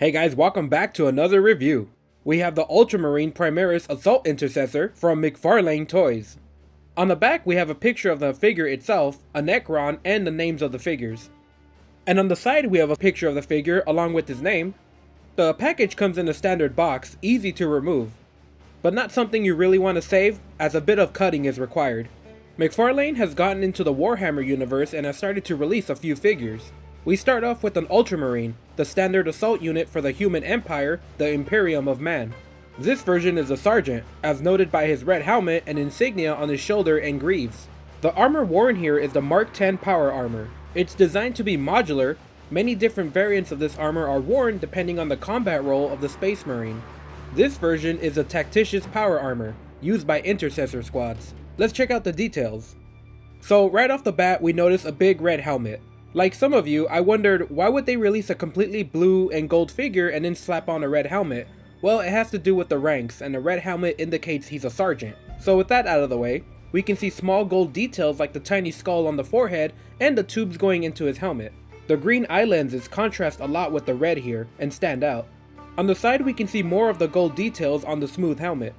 Hey guys, welcome back to another review. We have the Ultramarine Primaris Assault Intercessor from McFarlane Toys. On the back we have a picture of the figure itself, a Necron, and the names of the figures. And on the side we have a picture of the figure along with his name. The package comes in a standard box, easy to remove, but not something you really want to save, as a bit of cutting is required. McFarlane has gotten into the Warhammer universe and has started to release a few figures. We start off with an Ultramarine, the standard assault unit for the human empire, the Imperium of Man. This version is a sergeant, as noted by his red helmet and insignia on his shoulder and greaves. The armor worn here is the Mark X power armor. It's designed to be modular. Many different variants of this armor are worn depending on the combat role of the Space Marine. This version is a Tactitious power armor, used by intercessor squads. Let's check out the details. So right off the bat we notice a big red helmet. Like some of you, I wondered why would they release a completely blue and gold figure and then slap on a red helmet? Well, it has to do with the ranks, and the red helmet indicates he's a sergeant. So with that out of the way, we can see small gold details like the tiny skull on the forehead and the tubes going into his helmet. The green eye lenses contrast a lot with the red here and stand out. On the side we can see more of the gold details on the smooth helmet.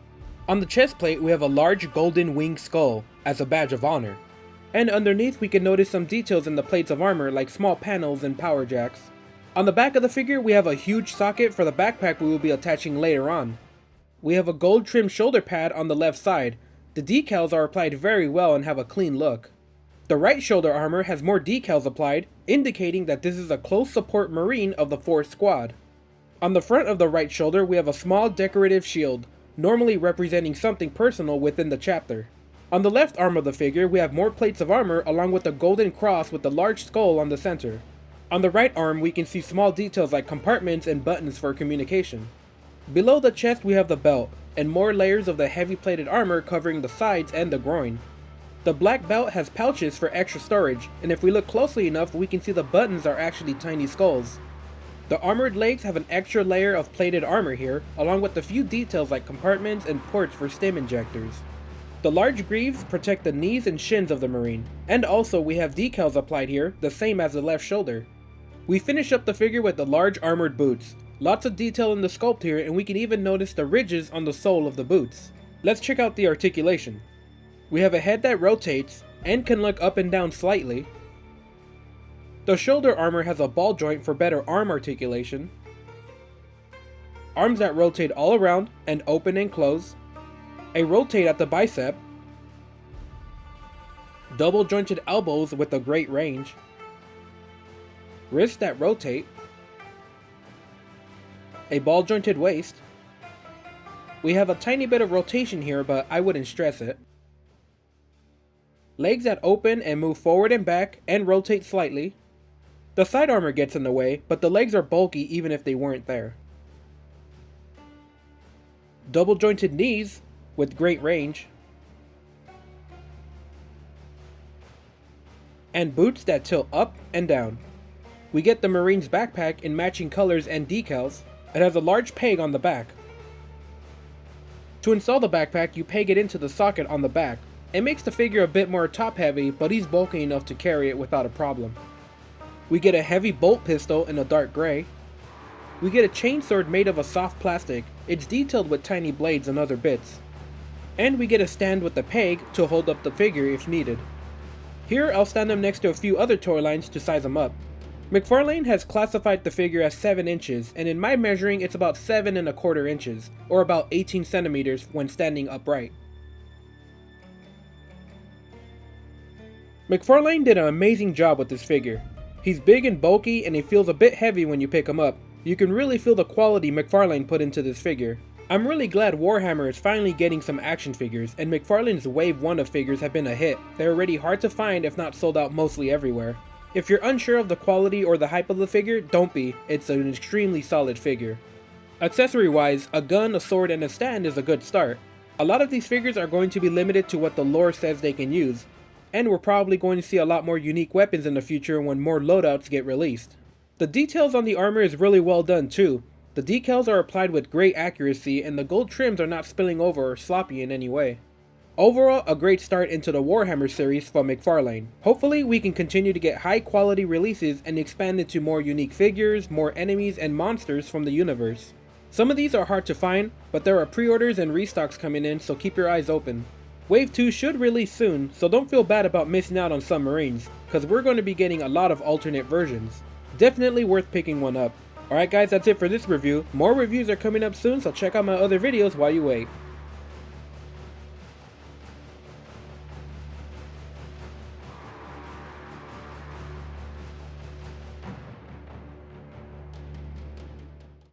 On the chest plate we have a large golden winged skull as a badge of honor. And underneath we can notice some details in the plates of armor like small panels and power jacks. On the back of the figure we have a huge socket for the backpack we will be attaching later on. We have a gold trimmed shoulder pad on the left side. The decals are applied very well and have a clean look. The right shoulder armor has more decals applied, indicating that this is a close support marine of the 4th squad. On the front of the right shoulder we have a small decorative shield, normally representing something personal within the chapter. On the left arm of the figure we have more plates of armor along with a golden cross with the large skull on the center. On the right arm we can see small details like compartments and buttons for communication. Below the chest we have the belt, and more layers of the heavy plated armor covering the sides and the groin. The black belt has pouches for extra storage, and if we look closely enough we can see the buttons are actually tiny skulls. The armored legs have an extra layer of plated armor here, along with a few details like compartments and ports for stim injectors. The large greaves protect the knees and shins of the Marine, and also we have decals applied here, the same as the left shoulder. We finish up the figure with the large armored boots. Lots of detail in the sculpt here, and we can even notice the ridges on the sole of the boots. Let's check out the articulation. We have a head that rotates, and can look up and down slightly. The shoulder armor has a ball joint for better arm articulation. Arms that rotate all around, and open and close. A rotate at the bicep, double jointed elbows with a great range, wrists that rotate, a ball jointed waist. We have a tiny bit of rotation here, but I wouldn't stress it. Legs that open and move forward and back and rotate slightly. The side armor gets in the way, but the legs are bulky even if they weren't there. Double jointed knees with great range, and boots that tilt up and down. We get the Marine's backpack in matching colors and decals. It has a large peg on the back. To install the backpack, you peg it into the socket on the back. It makes the figure a bit more top heavy, but he's bulky enough to carry it without a problem. We get a heavy bolt pistol in a dark gray. We get a chainsword made of a soft plastic. It's detailed with tiny blades and other bits. And we get a stand with a peg to hold up the figure if needed. Here I'll stand him next to a few other toy lines to size him up. McFarlane has classified the figure as 7 inches, and in my measuring it's about 7¼ inches, or about 18 centimeters when standing upright. McFarlane did an amazing job with this figure. He's big and bulky and he feels a bit heavy when you pick him up. You can really feel the quality McFarlane put into this figure. I'm really glad Warhammer is finally getting some action figures, and McFarlane's Wave 1 of figures have been a hit. They're already hard to find if not sold out mostly everywhere. If you're unsure of the quality or the hype of the figure, don't be. It's an extremely solid figure. Accessory wise, a gun, a sword, and a stand is a good start. A lot of these figures are going to be limited to what the lore says they can use, and we're probably going to see a lot more unique weapons in the future when more loadouts get released. The details on the armor is really well done too. The decals are applied with great accuracy and the gold trims are not spilling over or sloppy in any way. Overall, a great start into the Warhammer series from McFarlane. Hopefully we can continue to get high quality releases and expand into more unique figures, more enemies and monsters from the universe. Some of these are hard to find, but there are pre-orders and restocks coming in, so keep your eyes open. Wave 2 should release soon, so don't feel bad about missing out on some Marines, cause we're going to be getting a lot of alternate versions. Definitely worth picking one up. Alright guys, that's it for this review. More reviews are coming up soon, so check out my other videos while you wait.